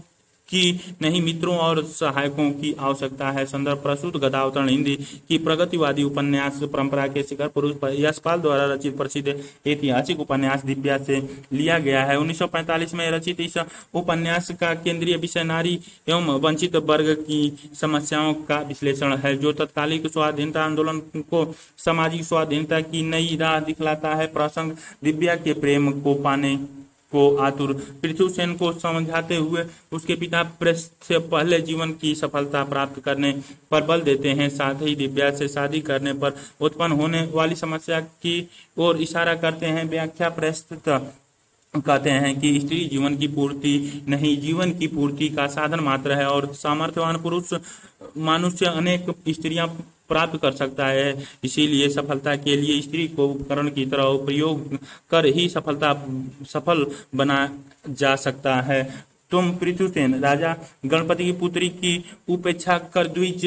की नहीं मित्रों और सहायकों की आवश्यकता है। संदर्भ प्रस्तुत गदावतरण हिंदी की प्रगतिवादी उपन्यास परंपरा के शिखर पुरुष यशपाल द्वारा रचित प्रसिद्ध ऐतिहासिक उपन्यास दिव्या से लिया गया है। 1945 में रचित इस उपन्यास का केंद्रीय विषय नारी एवं वंचित वर्ग की समस्याओं का विश्लेषण है, जो तत्कालिक स्वाधीनता आंदोलन को सामाजिक स्वाधीनता की नई राह दिखलाता है। प्रसंग दिव्या के प्रेम को पाने को आतुर पृथ्वीसेन को समझाते हुए उसके पिता प्रेस्ट से पहले जीवन की सफलता प्राप्त करने पर बल देते हैं, साथ ही दिव्या से शादी करने पर उत्पन्न होने वाली समस्या की ओर इशारा करते हैं। व्याख्या प्रस्तुत कहते हैं कि स्त्री जीवन की पूर्ति नहीं, जीवन की पूर्ति का साधन मात्र है और सामर्थ्यवान पुरुष मनुष्य अनेक स्त्रियां प्राप्त कर सकता है। इसीलिए सफलता के लिए स्त्री को उपकरण की तरह उपयोग कर ही सफल बना जा सकता है। तुम पृथुसेन राजा गणपति की पुत्री की उपेक्षा कर द्विज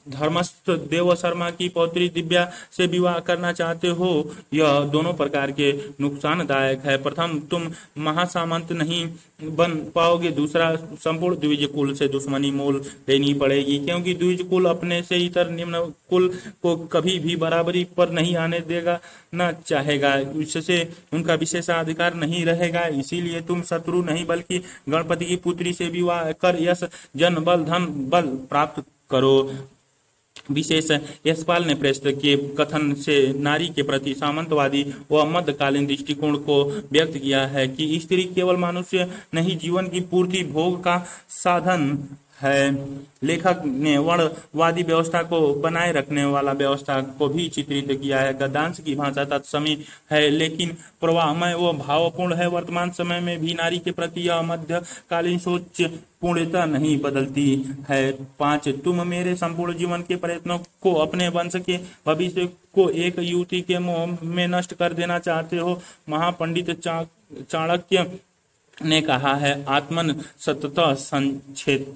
धर्मस्थ देव शर्मा की पौत्री दिव्या से विवाह करना चाहते हो। यह दोनों प्रकार के नुकसानदायक है। प्रथम, तुम महासामंत नहीं बन पाओगे। दूसरा, संपूर्ण द्विज कुल से दुश्मनी मोल लेनी पड़ेगी, क्योंकि द्विज कुल अपने से इतर निम्न कुल को कभी भी बराबरी पर नहीं आने देगा न चाहेगा, इससे उनका विशेषाधिकार नहीं रहेगा। इसीलिए तुम शत्रु नहीं बल्कि गणपति की पुत्री से विवाह कर यश जन बल धन बल प्राप्त करो। विशेष यशपाल ने प्रेस्त के कथन से नारी के प्रति सामंतवादी व मध्यकालीन दृष्टिकोण को व्यक्त किया है कि स्त्री केवल मनुष्य नहीं, जीवन की पूर्ति भोग का साधन है। लेखक ने वर्णवादी व्यवस्था को बनाए रखने वाला व्यवस्था को भी चित्रित किया है। गद्यांश की भाषा तत्समी है लेकिन प्रवाहमय व भावपूर्ण है। वर्तमान समय में भी नारी के प्रति यह मध्यकालीन सोच पूर्णतः नहीं बदलती है। 5, तुम मेरे संपूर्ण जीवन के प्रयत्नों को, अपने वंश के भविष्य को एक युवती के मोह में नष्ट कर देना चाहते हो। महापंडित चाणक्य ने कहा है, आत्मन सततः संच्छेद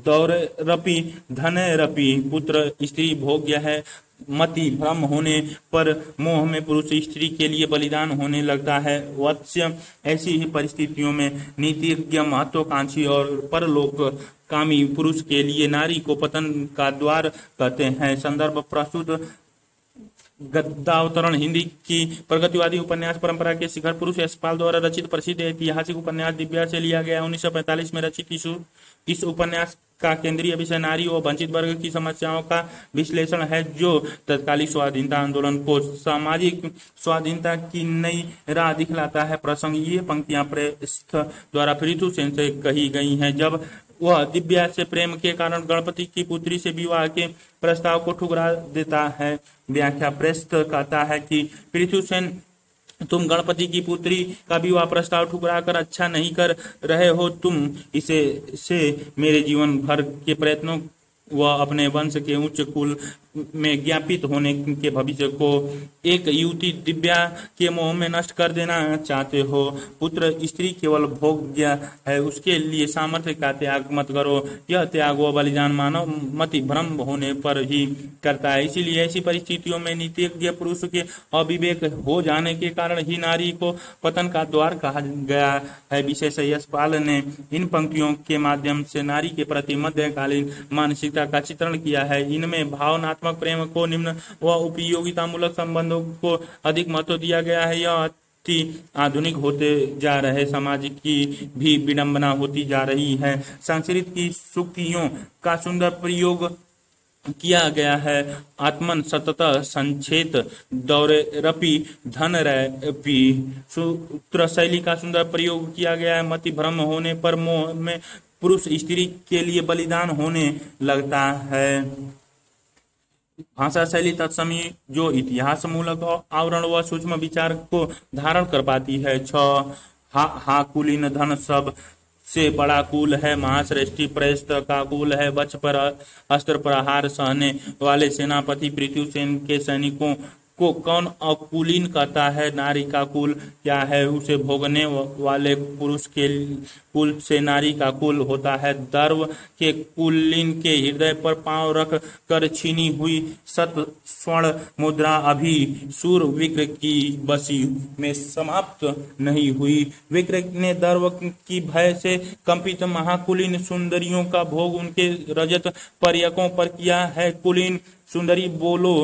दौरपि धनरपि पुत्र। स्त्री भोग्य है, मति भ्रम होने पर मोह में पुरुष स्त्री के लिए बलिदान होने लगता है। वत्स्य, ऐसी ही परिस्थितियों में नीतिज्ञ महत्वाकांक्षी और परलोक कामी पुरुष के लिए नारी को पतन का द्वार कहते हैं। संदर्भ प्रस्तुत गद्यावतरण हिंदी की प्रगतिवादी उपन्यास परंपरा के शिखर पुरुष यशपाल द्वारा रचित प्रसिद्ध ऐतिहासिक उपन्यास दिव्या से लिया गया। 1945 में रचित इस उपन्यास का केंद्रीय विषय नारी और वंचित वर्ग की समस्याओं का विश्लेषण है, जो तत्कालिक स्वाधीनता आंदोलन को सामाजिक स्वाधीनता की नई राह दिखलाता है। प्रसंग, ये पंक्तियां प्रेस्त द्वारा पृथुसेन से कही गई हैं जब वह दिव्या से प्रेम के कारण गणपति की पुत्री से विवाह के प्रस्ताव को ठुकरा देता है। व्याख्या प्रेस्त कहता है कि पृथुसेन, तुम गणपति की पुत्री का विवाह प्रस्ताव ठुकरा कर अच्छा नहीं कर रहे हो। तुम इसे से मेरे जीवन भर के प्रयत्नों व अपने वंश के उच्च कुल में ज्ञापित होने के भविष्य को एक युवती दिव्या के मोह में नष्ट कर देना चाहते हो। पुत्र, स्त्री केवल भोग्य है, उसके लिए सामर्थ्य का त्याग मत करो। यह त्याग व बलिदान मानव मति भ्रम होने पर ही करता है। इसीलिए ऐसी परिस्थितियों में नीतिज्ञ पुरुष के अविवेक हो जाने के कारण ही नारी को पतन का द्वार कहा गया है। विशेष यशपाल ने इन पंक्तियों के माध्यम से नारी के प्रति मध्यकालीन मानसिकता का चित्रण किया है। इनमें भावनात्मक प्रेम को निम्न व उपयोगितामूलक संबंधों को अधिक महत्व दिया गया है। यह अति आधुनिक होते जा रहे समाज की भी विडंबना होती जा रही है। संस्कृत की सूक्तियों का सुंदर प्रयोग किया गया है। आत्मन सतत संचेत दौरेरपि धनरपि सूत्र शैली का सुंदर प्रयोग किया गया है। मति भ्रम होने पर मोह में पुरुष स्त्री के लिए बलिदान होने लगता है। भाषा शैली तत्समय जो इतिहास मूलक आवरण व सूक्ष्म विचार को धारण कर पाती है। हा कुलीन धन सब से बड़ा कुल है, महाश्रेष्ठी प्रयस्त का कुल है। वक्ष पर अस्त्र प्रहार सहने वाले सेनापति पृथुसेन के सैनिकों को कौन अकुलीन कहता है? नारी का कुल क्या है? उसे भोगने वाले पुरुष के कुल से नारी का कुल होता है। दर्व के कुलीन के हृदय पर पांव रख कर छीनी हुई सत स्वर्ण मुद्रा अभी सूर विक्र की बसी में समाप्त नहीं हुई। विक्र ने दर्व की भय से कंपित महाकुलीन सुंदरियों का भोग उनके रजत पर्यकों पर किया है। कुलीन सुंदरी बोलो,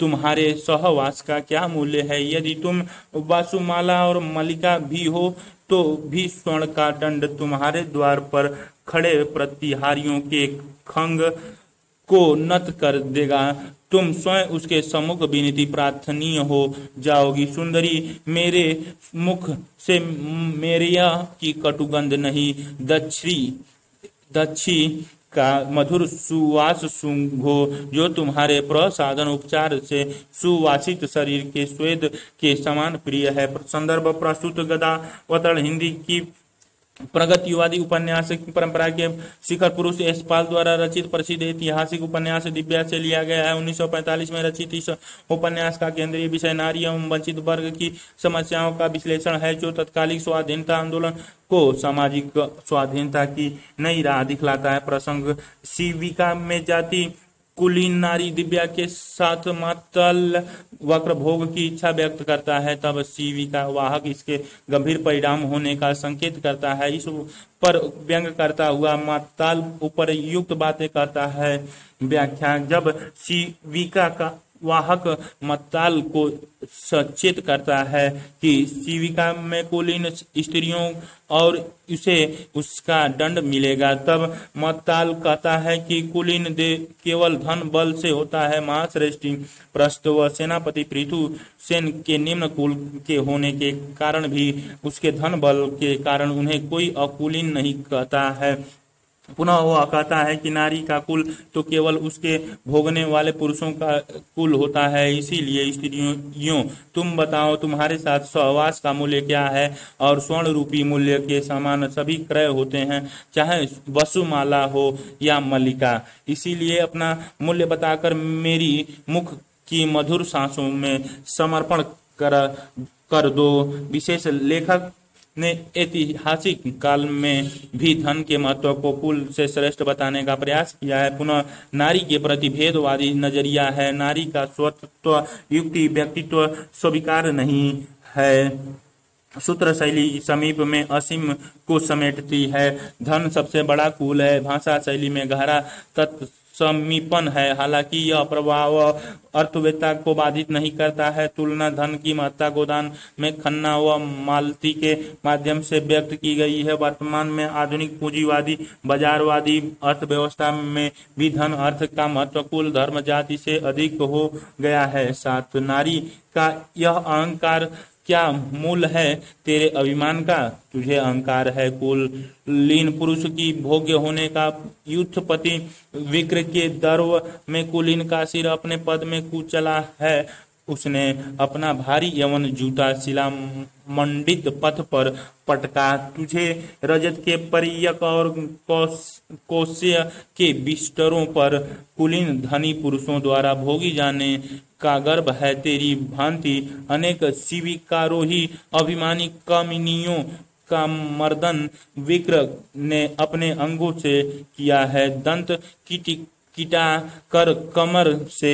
तुम्हारे सहवास का क्या मूल्य है? यदि तुम वासुमाला और मलिका भी हो तो भी स्वर्ण का दंड तुम्हारे द्वार पर खड़े प्रतिहारियों के खंग को नत कर देगा। तुम स्वयं उसके सम्मुख विनती प्रार्थनीय हो जाओगी। सुंदरी, मेरे मुख से मेरिया की कटुगंध नहीं, दक्षी का मधुर सुवास सूंघो, जो तुम्हारे प्रसाधन उपचार से सुवासित शरीर के स्वेद के समान प्रिय है। संदर्भ प्रस्तुत गदावतरण हिंदी की प्रगतिवादी उपन्यास की परंपरा के शिखर पुरुष यशपाल द्वारा रचित प्रसिद्ध ऐतिहासिक उपन्यास दिव्या से लिया गया है। 1945 में रचित इस उपन्यास का केंद्रीय विषय नारी एवं वंचित वर्ग की समस्याओं का विश्लेषण है, जो तत्कालिक स्वाधीनता आंदोलन को सामाजिक स्वाधीनता की नई राह दिखलाता है। प्रसंग शिविका में जाति कुलीन नारी दिव्या के साथ मातल वक्र भोग की इच्छा व्यक्त करता है, तब शिविका वाहक इसके गंभीर परिणाम होने का संकेत करता है। इस पर व्यंग करता हुआ माताल उपयुक्त बातें करता है। व्याख्या: जब शिविका का वाहक मत्ताल को सचेत करता है कि शिविका में कुलीन स्त्रियों और उसे उसका दंड मिलेगा, तब मत्ताल कहता है कि कुलीन दे केवल धन बल से होता है। महाश्रेष्ठी प्रस्त व सेनापति पृथु सेन के निम्न कुल के होने के कारण भी उसके धन बल के कारण उन्हें कोई अकुलीन नहीं कहता है। पुनः वह कहता है कि नारी का कुल तो केवल उसके भोगने वाले पुरुषों का कुल होता है। इसीलिए स्त्रियों, तुम बताओ, तुम्हारे साथ सहवास का मूल्य क्या है? और स्वर्ण रूपी मूल्य के समान सभी क्रय होते हैं, चाहे वसुमाला हो या मल्लिका। इसीलिए अपना मूल्य बताकर मेरी मुख की मधुर सांसों में समर्पण कर दो। विशेष लेखक ने ऐतिहासिक काल में भी धन के महत्व को कुल से श्रेष्ठ बताने का प्रयास किया है। पुनः नारी के प्रति भेदवादी नजरिया है। नारी का स्वत्व युक्ति व्यक्तित्व स्वीकार नहीं है। सूत्र शैली समीप में असीम को समेटती है। धन सबसे बड़ा कुल है। भाषा शैली में गहरा तत्व समीपन है। हालांकि यह प्रभाव अर्थव्यवस्था को बाधित नहीं करता है। तुलना धन की महत्ता गोदान में खन्ना व मालती के माध्यम से व्यक्त की गई है। वर्तमान में आधुनिक पूंजीवादी बाजारवादी अर्थव्यवस्था में भी धन अर्थ का महत्व कुल धर्म जाति से अधिक हो गया है। साथ नारी का यह अहंकार क्या मूल है तेरे अभिमान का? तुझे अहंकार है कुलीन पुरुष की भोग्य होने का। युद्धपति विक्र के दर्व में कुलीन का सिर अपने पद में कुचला है। उसने अपना भारी यवन जूता शिला मंडित पथ पर पटका। तुझे रजत के परियक और कौशय के बिस्तरों पर कुलीन धनी पुरुषों द्वारा भोगी जाने का गर्व है। तेरी भांति अनेक शिविकारोही अभिमानी कामिनियों का मर्दन विक्र ने अपने अंगों से किया है। दंत किटा कर कमर से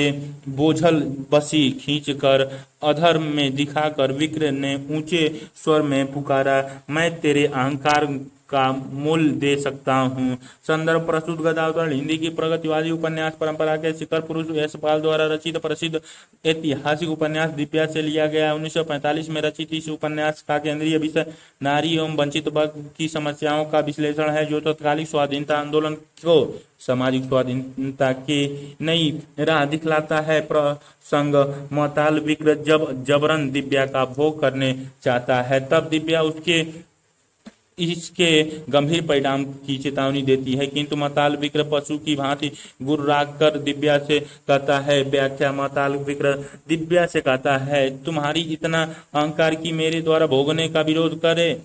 बोझल बसी खींचकर अधर में दिखाकर विक्र ने ऊंचे स्वर में पुकारा, मैं तेरे अहंकार का मूल्य दे सकता हूँ। संदर्भ प्रस्तुत गदावतरण हिंदी की प्रगतिवादी उपन्यास परंपरा के शिखर पुरुष यशपाल द्वारा रचित प्रसिद्ध ऐतिहासिक उपन्यास दिव्या से लिया गया। 1945 में रचित इस उपन्यास का केंद्रीय विषय नारी एवं वंचित वर्ग की समस्याओं का विश्लेषण है, जो तत्कालिक स्वाधीनता आंदोलन को सामाजिक स्वाधीनता की नई राह दिखलाता है। प्रसंग मोहताल विक्र जब जबरन दिव्या का भोग करने चाहता है, तब दिव्या इसके गंभीर परिणाम की चेतावनी देती है, किंतु मोहताल विक्र पशु की भांति गुर्राग कर दिव्या से कहता है। व्याख्या: मोहताल विक्र दिव्या से कहता है, तुम्हारी इतना अहंकार कि मेरे द्वारा भोगने का विरोध करे।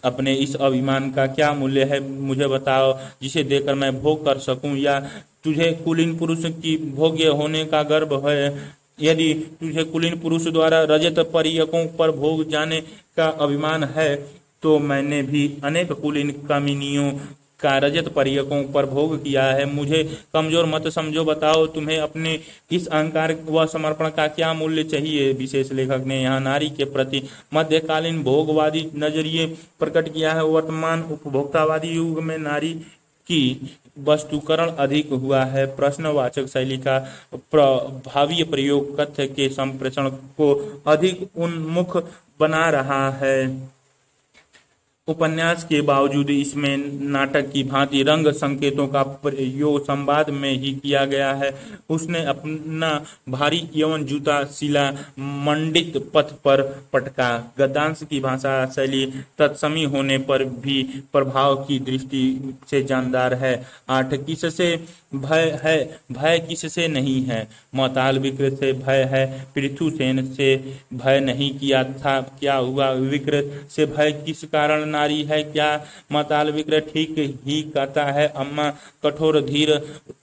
अपने इस अभिमान का क्या मूल्य है, मुझे बताओ, जिसे देकर मैं भोग कर सकूं, या तुझे कुलीन पुरुष की भोग्य होने का गर्व है? यदि तुझे कुलीन पुरुष द्वारा रजत परियकों पर भोग जाने का अभिमान है, तो मैंने भी अनेक कुलीन कामिनियों का रजत परियकों पर भोग किया है। मुझे कमजोर मत समझो, बताओ तुम्हें अपने इस अहंकार व समर्पण का क्या मूल्य चाहिए। विशेष लेखक ने यहाँ नारी के प्रति मध्यकालीन भोगवादी नजरिए प्रकट किया है। वर्तमान उपभोक्तावादी युग में नारी की वस्तुकरण अधिक हुआ है। प्रश्नवाचक शैली का प्रभावी प्रयोग कथ्य के संप्रेषण को अधिक उन्मुख बना रहा है। उपन्यास के बावजूद इसमें नाटक की भांति रंग संकेतों का प्रयोग संवाद में ही किया गया है। उसने अपना भारी यौवन जूता शिला मंडित पथ पर पटका। गद्यांश की भाषा शैली तत्समी होने पर भी प्रभाव की दृष्टि से जानदार है। 8 किससे भय है? भय किससे नहीं है? मोहताल विक्र से भय है, पृथुसेन से भय नहीं किया था, क्या हुआ? विक्र से भय किस कारण नारी है? क्या मोहताल विक्र ठीक ही कहता है? अम्मा कठोर धीर,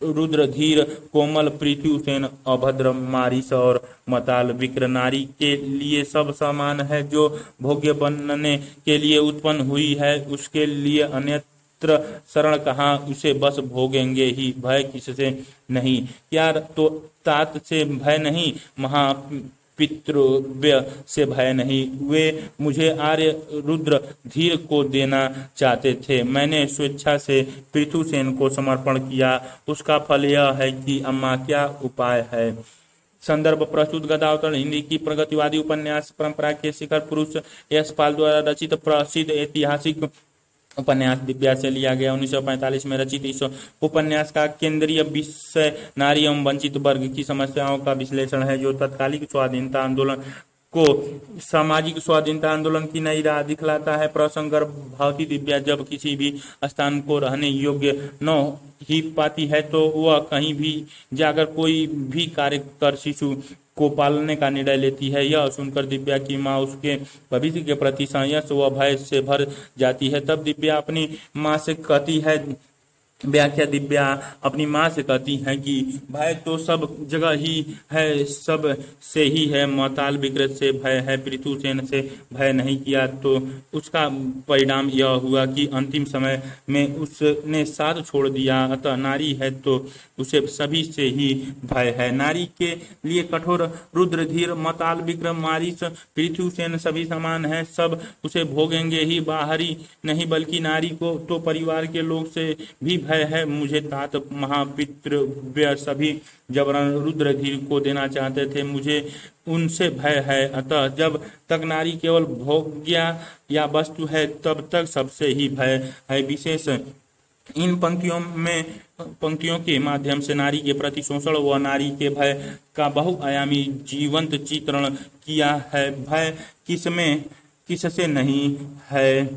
रुद्र धीर, कोमल पृथुसेन अभद्र मारिस और मोहताल विक्र नारी के लिए सब समान है। जो भोग्य बनने के लिए उत्पन्न हुई है, उसके लिए अन्यत्र शरण कहाँ? उसे बस भोगेंगे ही। भय किससे नहीं? क्या तो तात से भय नहीं? महापितृव्य से भय नहीं? वे मुझे आर्य रुद्र धीर को देना चाहते थे। मैंने स्वेच्छा से पृथुसेन को समर्पण किया। उसका फल यह है कि अम्मा क्या उपाय है? संदर्भ प्रस्तुत गदावतरण हिंदी की प्रगतिवादी उपन्यास परंपरा के शिखर पुरुष यशपाल द्वारा रचित प्रसिद्ध ऐतिहासिक उपन्यास दिव्या से लिया गया। 1945 में रचित इस उपन्यास का केंद्रीय विषय नारी एवं वंचित वर्ग की समस्याओं का विश्लेषण है, जो तत्कालिक स्वाधीनता आंदोलन को सामाजिक स्वाधीनता आंदोलन की नई राह दिखलाता है। प्रसंग गर्भवती दिव्या जब किसी भी स्थान को रहने योग्य न ही पाती है, तो वह कहीं भी जाकर कोई भी कार्य कर शिशु को पालने का निर्णय लेती है। यह सुनकर दिव्या की माँ उसके भविष्य के प्रति संयस व भय से भर जाती है। तब दिव्या अपनी माँ से कहती है, व्याख्या: दिव्या अपनी माँ से कहती है कि भय तो सब जगह ही है, सब से ही है। मोहताल विक्र से भय है, पृथुसेन से भय नहीं किया, तो उसका परिणाम यह हुआ कि अंतिम समय में उसने साथ छोड़ दिया। अतः नारी है तो उसे सभी से ही भय है। नारी के लिए कठोर, रुद्र धीर, मोहताल विक्र, मारिस, पृथुसेन सभी समान है। सब उसे भोगेंगे ही, बाहरी नहीं बल्कि नारी को तो परिवार के लोग से भी भय है। मुझे तात महापितृव्य सभी जबरन रुद्रधीर को देना चाहते थे, मुझे उनसे भय है। अतः जब तक नारी केवल भोग्या या वस्तु है, तब तक सबसे ही भय है। विशेष इन पंक्तियों के माध्यम से नारी के प्रति शोषण व नारी के भय का बहुआयामी जीवंत चित्रण किया है। भय किससे नहीं है?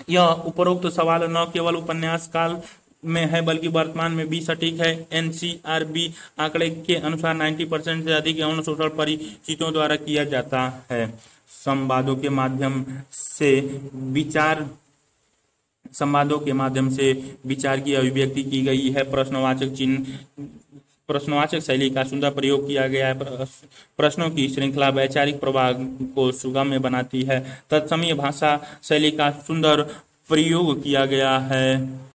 यह उपरोक्त सवाल न केवल उपन्यास काल में है, बल्कि वर्तमान में भी सटीक है। एनसीआरबी आंकड़े के अनुसार 90% से अधिक यौन शोषण परिचितों द्वारा किया जाता है। संवादों के माध्यम से विचार की अभिव्यक्ति की गई है। प्रश्नवाचक शैली का सुंदर प्रयोग किया गया है। प्रश्नों की श्रृंखला वैचारिक प्रवाह को सुगम्य बनाती है। तत्समय भाषा शैली का सुंदर प्रयोग किया गया है।